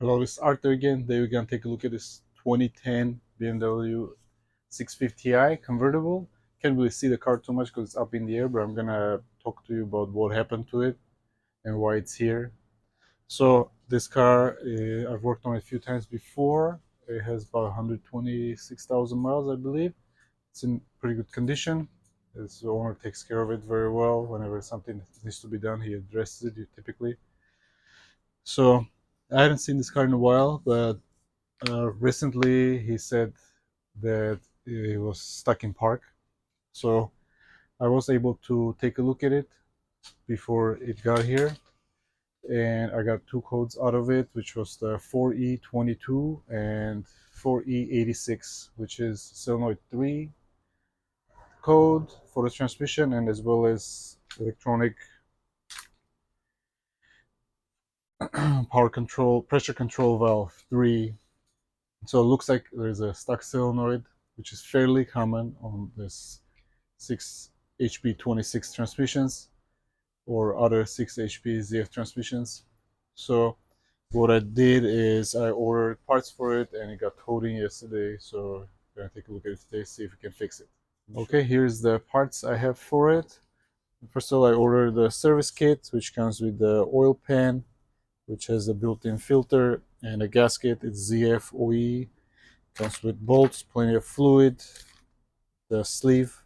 Hello, this is Arthur again. Today we're gonna take a look at this 2010 BMW 650i convertible. Can't really see the car too much because it's up in the air, but I'm gonna talk to you about what happened to it and why it's here. So this car, I've worked on it a few times before. It has about 126,000 miles, I believe. It's in pretty good condition. Its owner takes care of it very well. Whenever something needs to be done, he addresses it typically. So I hadn't seen this car in a while, but recently he said that he was stuck in park. So I was able to take a look at it before it got here, and I got two codes out of it, which was the 4E22 and 4E86, which is Solenoid 3 code for the transmission, and as well as electronic power control, pressure control valve 3. So it looks like there's a stuck solenoid, which is fairly common on this 6HP26 transmissions or other 6HP ZF transmissions. So what I did is I ordered parts for it and it got towed in yesterday. So I'm gonna take a look at it today, see if we can fix it. Okay, here's the parts I have for it. First of all, I ordered the service kit, which comes with the oil pan, which has a built-in filter and a gasket. It's ZF OE. Comes with bolts, plenty of fluid, the sleeve,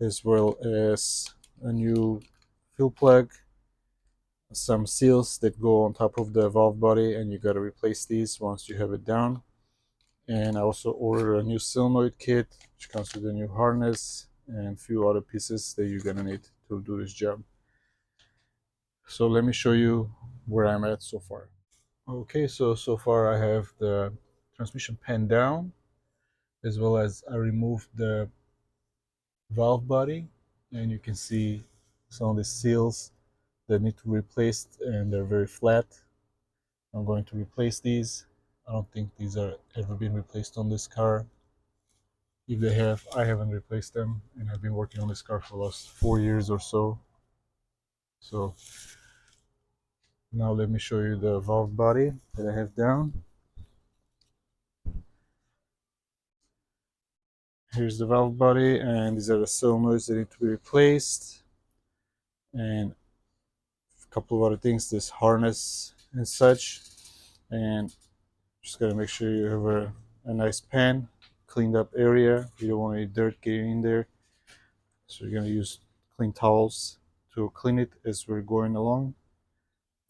as well as a new fuel plug, some seals that go on top of the valve body, and you got to replace these once you have it down. And I also ordered a new solenoid kit, which comes with a new harness and a few other pieces that you're gonna need to do this job. So let me show you where I'm at so far. Okay, so far I have the transmission pan down, as well as I removed the valve body, and you can see some of the seals that need to be replaced, and they're very flat. I'm going to replace these. I don't think these are ever been replaced on this car. If they have, I haven't replaced them, and I've been working on this car for the last 4 years or so. So now let me show you the valve body that I have down. Here's the valve body, and these are the solenoids that need to be replaced, and a couple of other things, this harness and such. And just gotta make sure you have a nice pan, cleaned up area. You don't want any dirt getting in there. So you're gonna use clean towels to clean it as we're going along.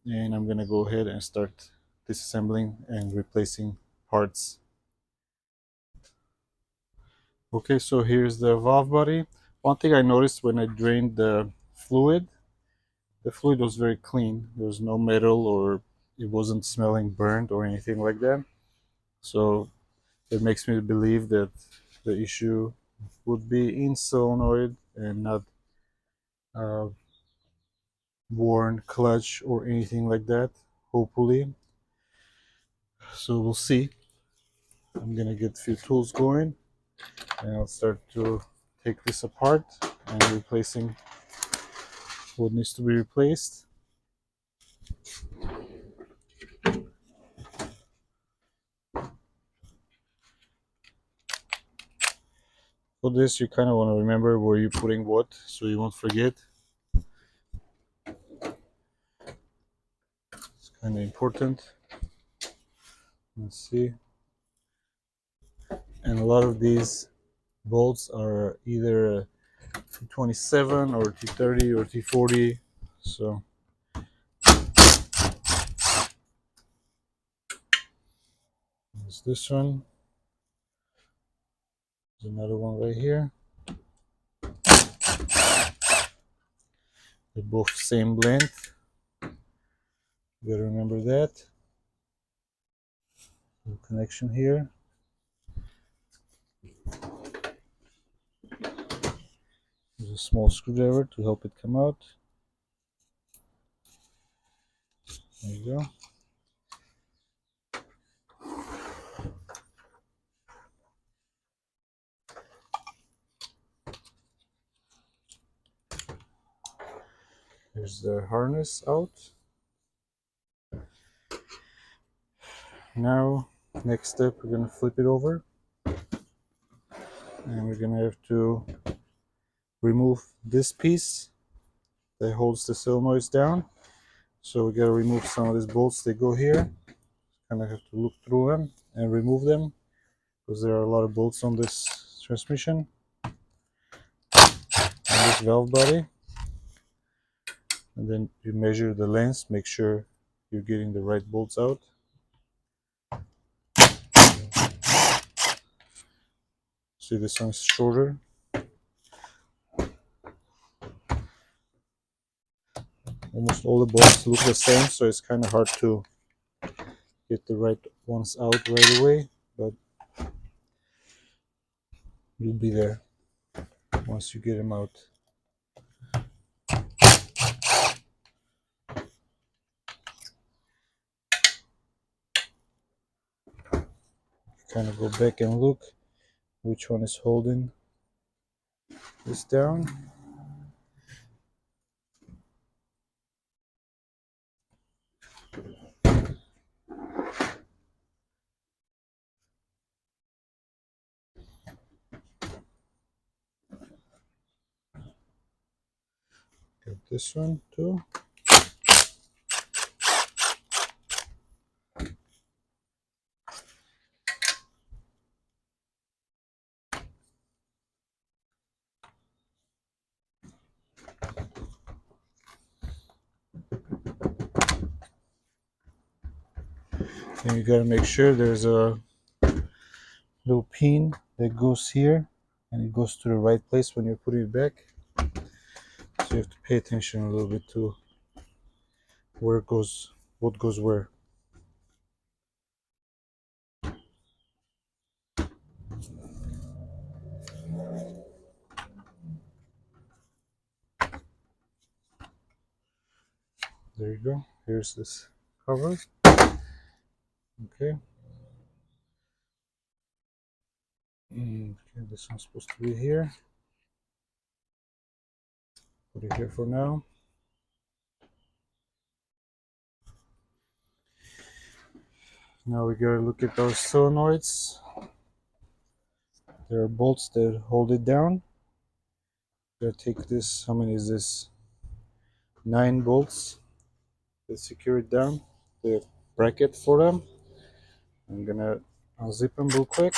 And I'm gonna go ahead and start disassembling and replacing parts. Okay, so here's the valve body. One thing I noticed when I drained the fluid was very clean. There was no metal, or it wasn't smelling burnt or anything like that. So it makes me believe that the issue would be in solenoid and not uh, worn clutch or anything like that, hopefully. So we'll see. I'm gonna get a few tools going, and I'll start to take this apart and replacing what needs to be replaced. For this, you kind of want to remember where you're putting what, so you won't forget. It's kind of important. Let's see. And a lot of these bolts are either T27 or T30 or T40. So there's this one. There's another one right here. They're both same length. You gotta remember that. The connection here. There's a small screwdriver to help it come out. There you go. Here's the harness out. Now, next step, we're gonna flip it over, and we're gonna have to remove this piece that holds the solenoids down. So we gotta remove some of these bolts that go here. Kind of have to look through them and remove them because there are a lot of bolts on this transmission and this valve body. And then you measure the length, make sure you're getting the right bolts out. See, this one's shorter. Almost all the bolts look the same, so it's kind of hard to get the right ones out right away, but you'll be there once you get them out. Kind of go back and look which one is holding this down. Got this one too. And you gotta make sure there's a little pin that goes here and it goes to the right place when you're putting it back. So you have to pay attention a little bit to where it goes, what goes where. There you go. Here's this cover. Okay. Okay, this one's supposed to be here. Put it here for now. Now we gotta look at those solenoids. There are bolts that hold it down. Gotta take this, how many is this? 9 bolts that secure it down. The bracket for them. I'm gonna unzip them real quick.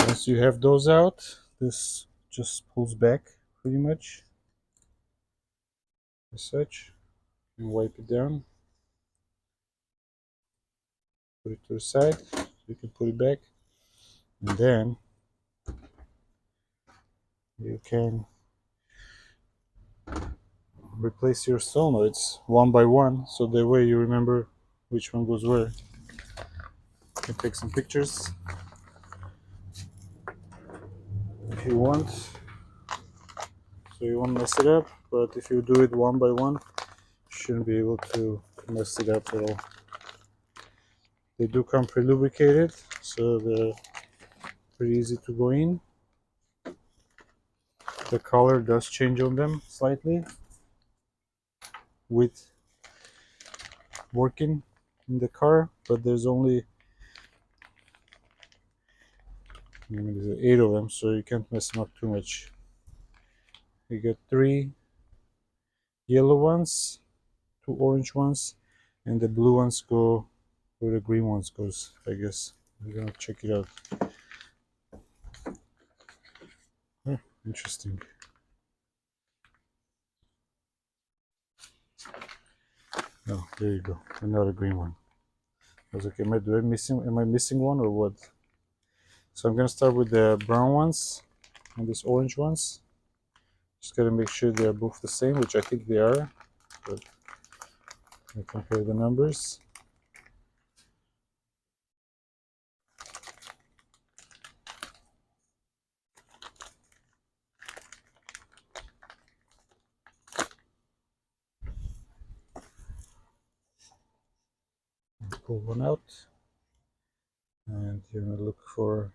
Once you have those out, this just pulls back pretty much as such. You wipe it down, put it to the side, you can put it back, and then you can replace your solenoids one by one, so that way you remember which one goes where. You can take some pictures if you want, so you won't mess it up, but if you do it one by one, you shouldn't be able to mess it up at all. They do come pre-lubricated, so they're pretty easy to go in. The color does change on them slightly with working in the car, but there's only 8 of them, so you can't mess them up too much. You got 3 yellow ones, 2 orange ones, and the blue ones go where the green ones goes, I guess. We're gonna check it out. Interesting. Oh, there you go. Another green one. I was like, am I missing one or what? So I'm gonna start with the brown ones and these orange ones. Just gotta make sure they are both the same, which I think they are. But I compare the numbers. Pull one out, and you're gonna look for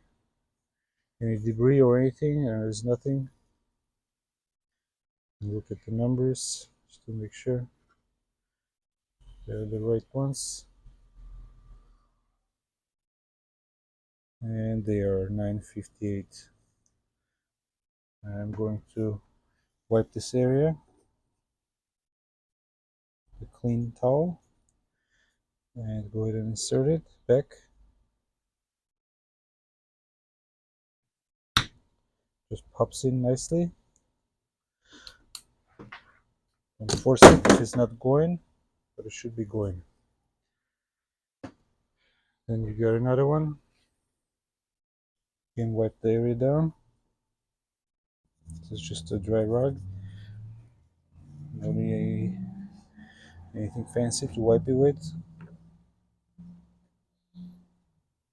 any debris or anything, and there's nothing. And look at the numbers just to make sure they're the right ones. And they are 958. I'm going to wipe this area with a clean towel and go ahead and insert it back. Just pops in nicely. Don't force it if it's not going, but it should be going. Then you got another one. You can wipe the area down. This is just a dry rag. No need anything fancy to wipe it with.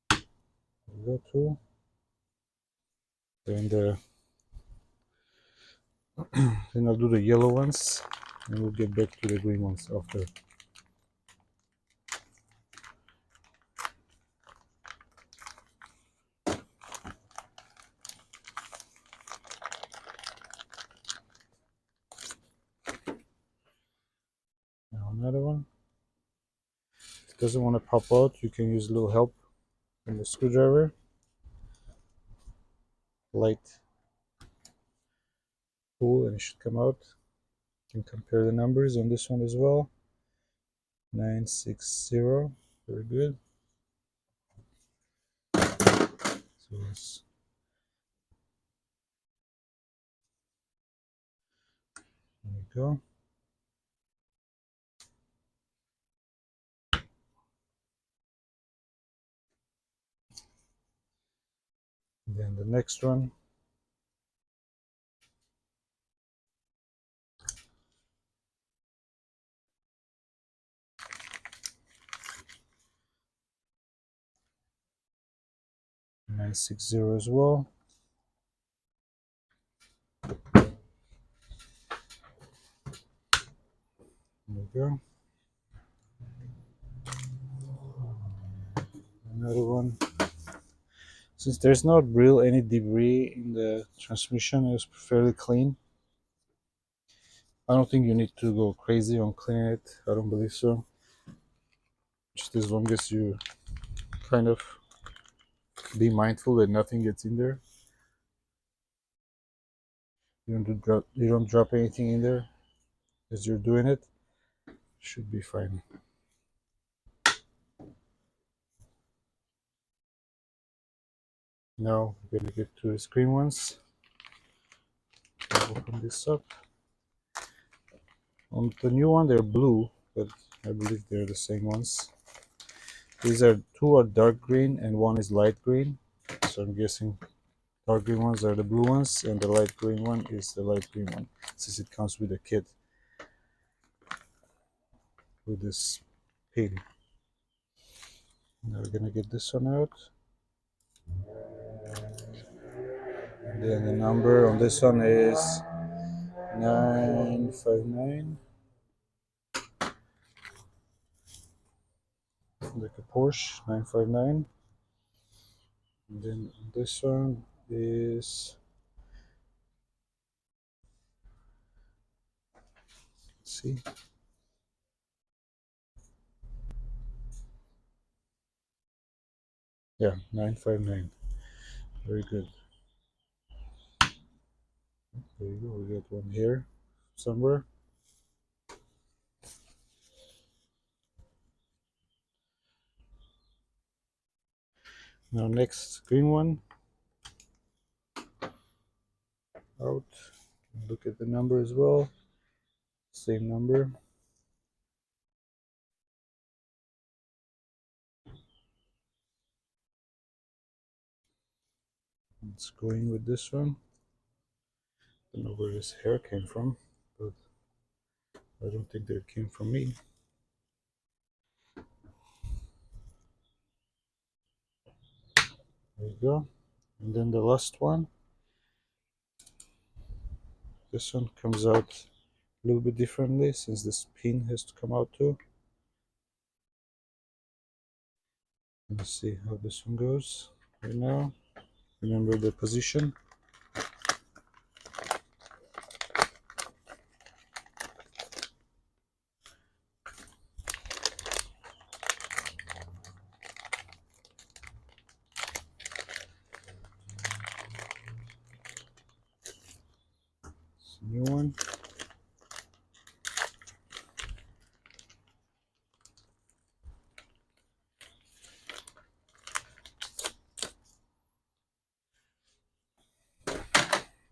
There we go too. Then I'll do the yellow ones, and we'll get back to the green ones after. Now another one. If it doesn't want to pop out, you can use a little help from the screwdriver. Light pull and it should come out. You can compare the numbers on this one as well. 960, very good. So there we go. And then the next one. $960 as well. There we go. Another one. Since there's not real any debris in the transmission, it's fairly clean. I don't think you need to go crazy on cleaning it. I don't believe so. Just as long as you kind of be mindful that nothing gets in there. You don't drop anything in there as you're doing it. Should be fine. Now we're gonna get to the screen ones. Open this up. On the new one, they're blue, but I believe they're the same ones. These are two are dark green and one is light green. So I'm guessing dark green ones are the blue ones and the light green one is the light green one, since it comes with a kit with this pin. Now we're gonna get this one out. And then the number on this one is 959. Like a Porsche 959. And then this one is, let's see, yeah, 959. Very good. There you go. We got one here somewhere. Now next green one. out. Look at the number as well. Same number. It's going with this one. Don't know where this hair came from, but I don't think that it came from me. There you go. And then the last one. This one comes out a little bit differently since this pin has to come out too. Let's see how this one goes right now. Remember the position. It's a new one.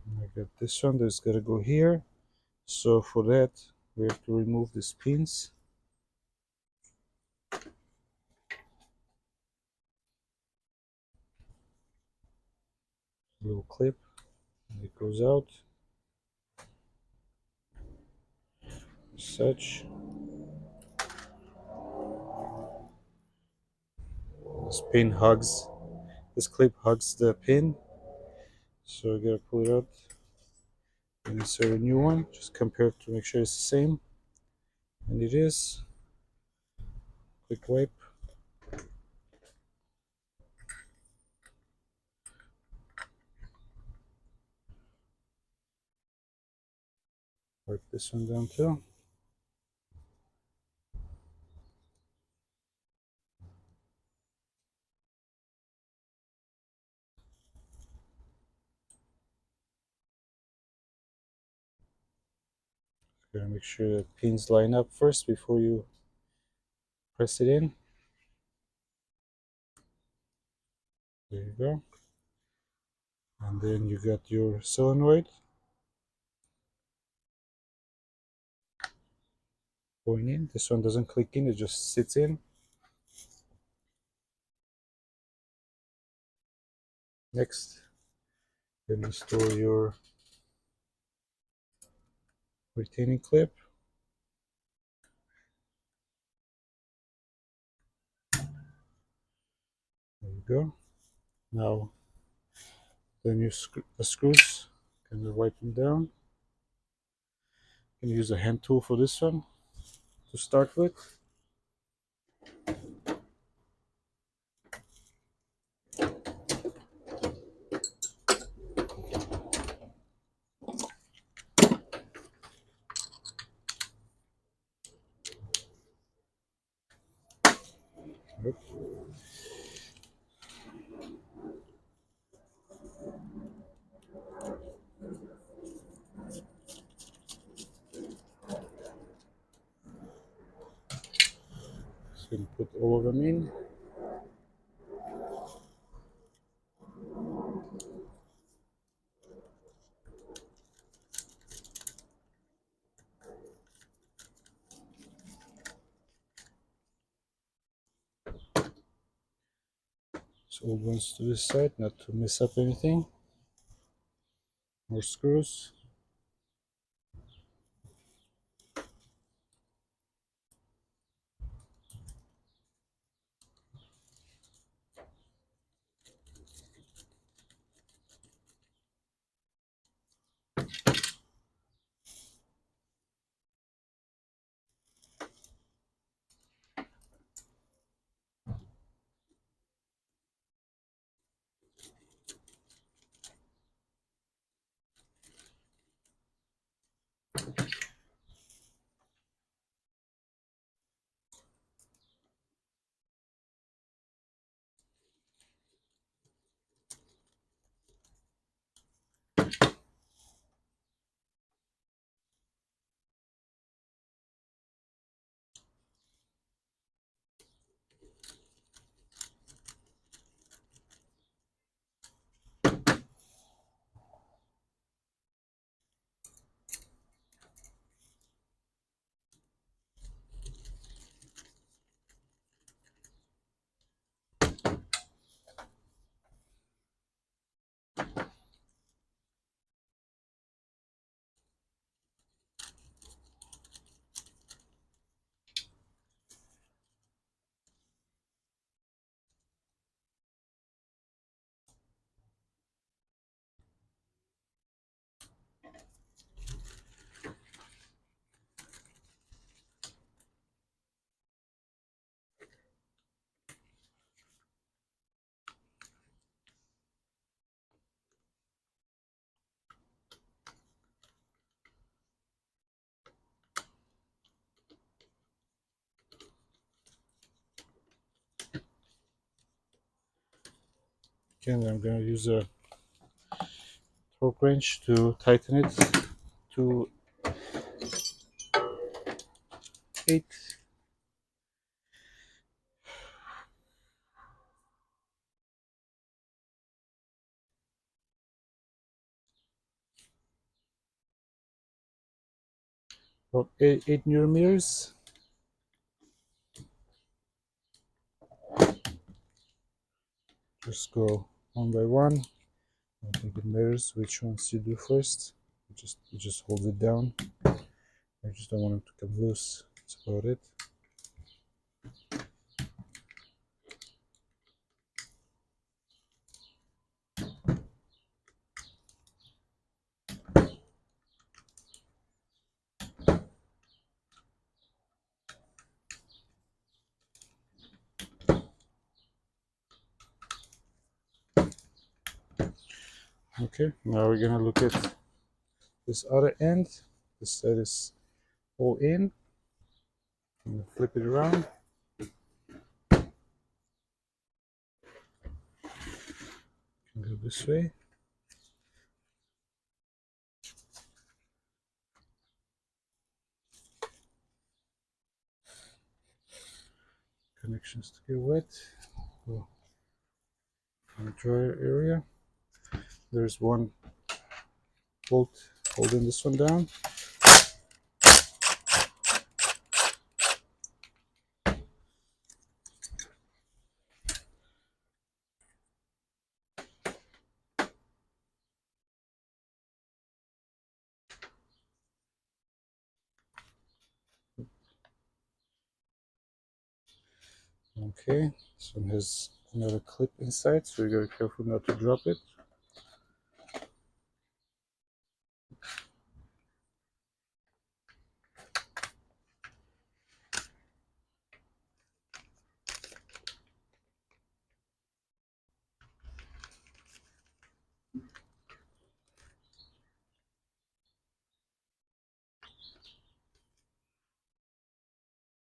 And I got this one that's gotta go here. So for that, we have to remove these pins. Little clip, and it goes out. Such. This pin hugs, this clip hugs the pin. So I gotta pull it out and insert a new one. Just compare it to make sure it's the same. And it is. Quick wipe. Wipe this one down too. Gotta make sure the pins line up first before you press it in. There you go. And then you got your solenoid going in. This one doesn't click in, it just sits in. Next, you install your retaining clip. There you go. Now, then you the screws, kind of wipe them down. You can use a hand tool for this one to start with. So you put all of them in. So old ones to this side, not to mess up anything. More screws. Again, I'm going to use a torque wrench to tighten it to 8. About 8 newton meters. Just go one by one. I don't think it matters which ones you do first. You just hold it down. I just don't want them to come loose. That's about it. Okay, now we're gonna look at this other end. This side is all in. I'm gonna flip it around. Go this way. Connections to get wet. Go in the dryer area. There's one bolt holding this one down. Okay, this one has another clip inside, so you gotta be careful not to drop it.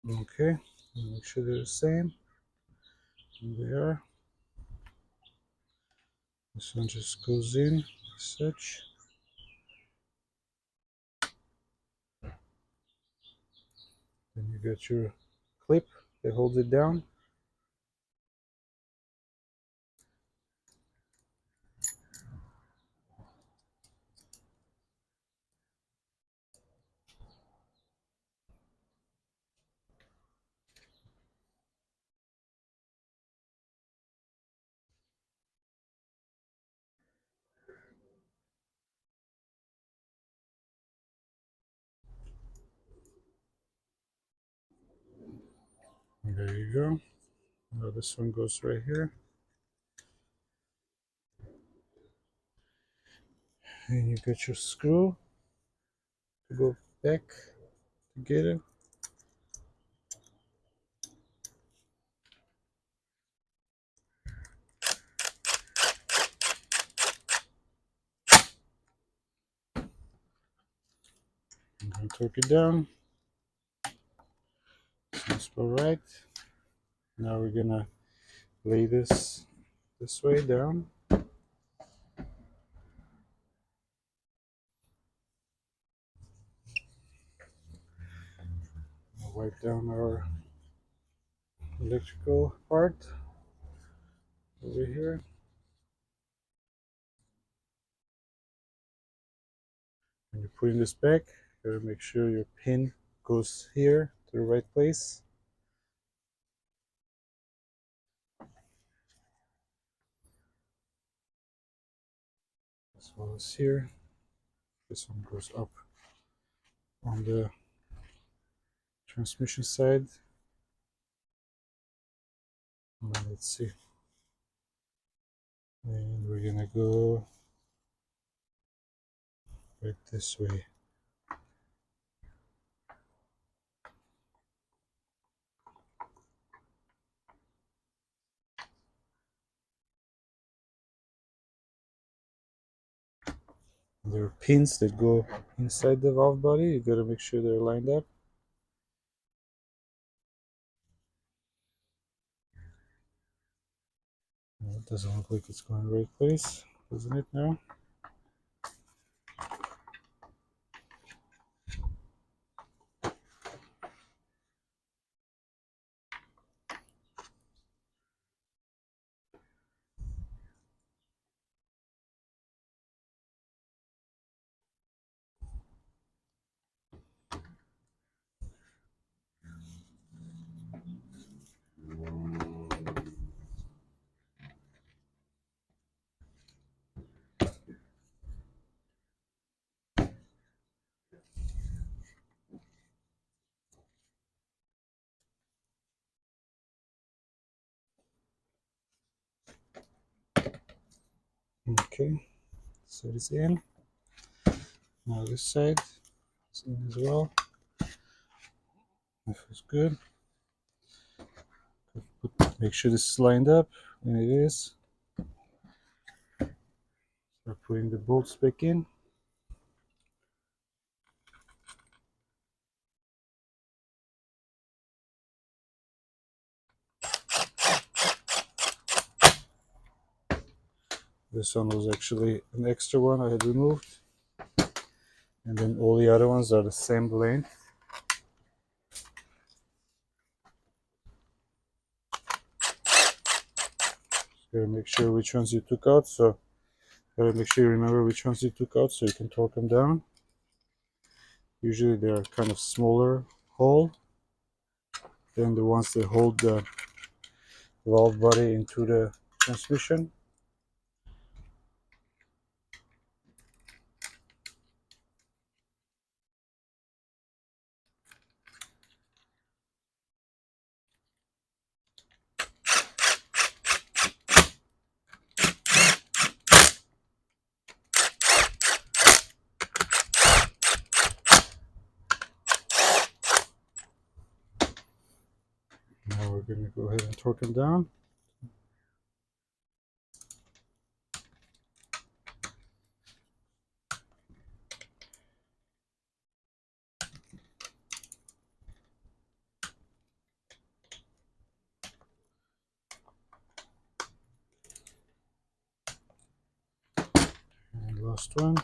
Okay, make sure they're the same. And they are. This one just goes in as such. Then you got your clip that holds it down. And there you go. Now this one goes right here. And you got your screw to go back together. I'm going to torque it down. Sounds about right. Now we're going to lay this way down. I'll wipe down our electrical part over here. When you're putting this back, you gotta make sure your pin goes here to the right place. As well as here. This one goes up on the transmission side. Now let's see. And we're gonna go right this way. There are pins that go inside the valve body. You gotta make sure they're lined up. It doesn't look like it's going the right place, doesn't it now? Okay, so it's in. Now this side is in as well. That feels good. Make sure this is lined up, and it is. Start putting the bolts back in. This one was actually an extra one I had removed, and then all the other ones are the same length. Gotta make sure which ones you took out, so gotta make sure you remember which ones you took out so you can torque them down. Usually they are kind of smaller hole than the ones that hold the valve body into the transmission. Now we're going to go ahead and torque them down. And last one.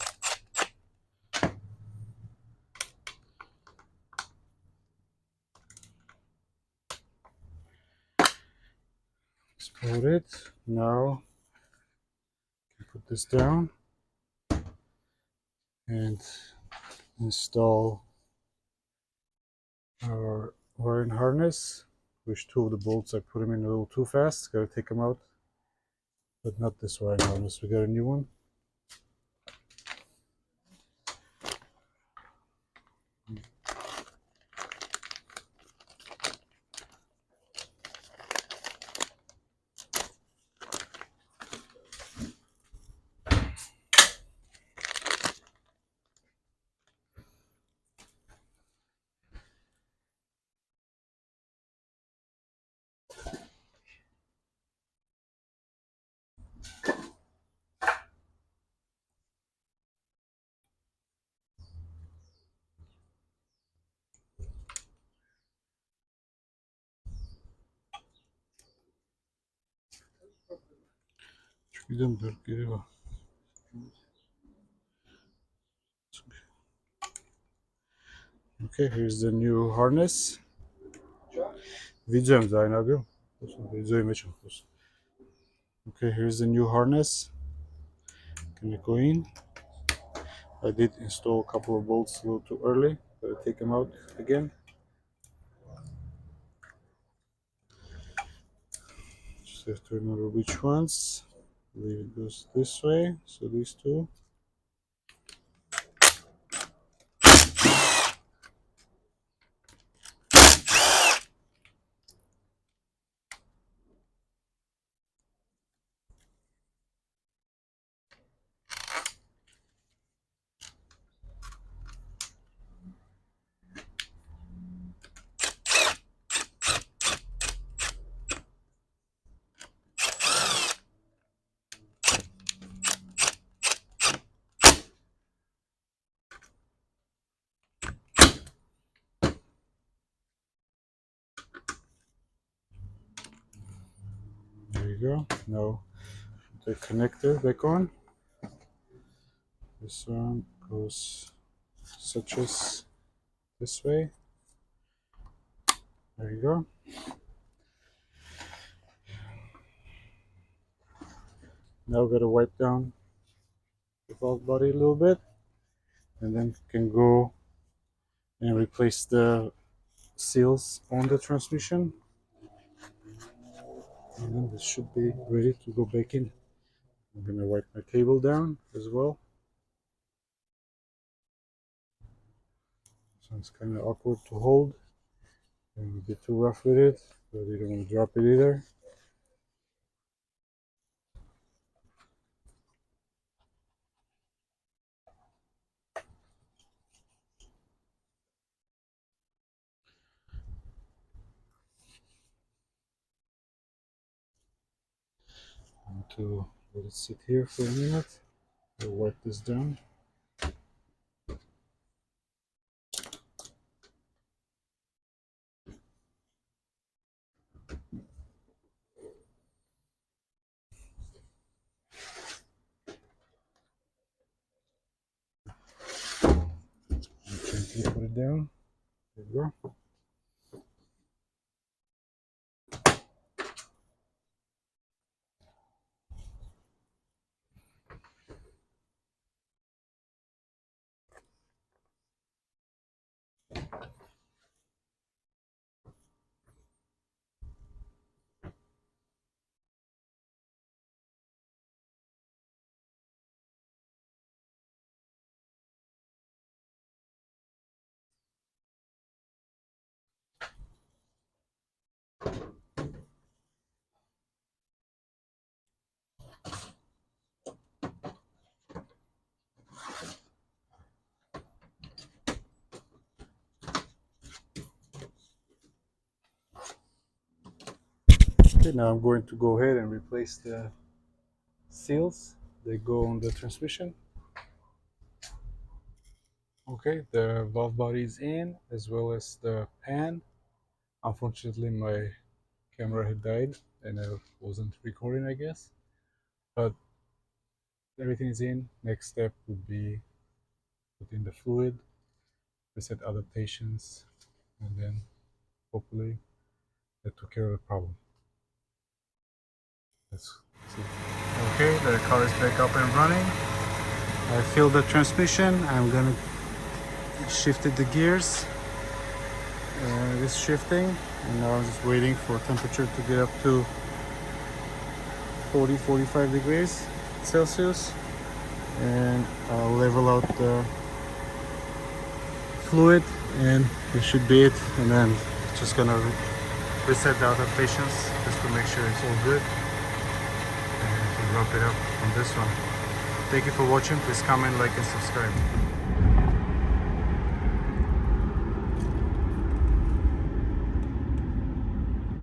Explode it. Now put this down and install our wiring harness. Which two of the bolts I put them in a little too fast. Gotta take them out, but not this wiring harness. We got a new one. Okay, here's the new harness. Widziałem za inago. Okay, here's the new harness. Can you go in? I did install a couple of bolts a little too early. Gotta take them out again. Just have to remember which ones. I believe it goes this way. So these two. There you go. Now the connector back on. This one goes such as this way. There you go. Now we're gonna wipe down the valve body a little bit, and then can go and replace the seals on the transmission. And then this should be ready to go back in. I'm gonna wipe my table down as well. So it's kind of awkward to hold and a bit too rough with it, but you don't want to drop it either. To let it sit here for a minute. I'll wipe this down. Gently put it down. There you go. Okay, now I'm going to go ahead and replace the seals. They go on the transmission. Okay, the valve body is in, as well as the pan. Unfortunately, my camera had died and I wasn't recording, I guess. But everything is in. Next step would be put in the fluid, reset adaptations, and then hopefully that took care of the problem. Let's see. Okay, the car is back up and running. I filled the transmission. I'm gonna shift the gears. It's shifting, and now I'm just waiting for temperature to get up to 40-45 degrees Celsius, and I'll level out the fluid, and this should be it. And then just gonna reset the adaptations just to make sure it's all good, and wrap it up on this one. Thank you for watching. Please comment, like, and subscribe.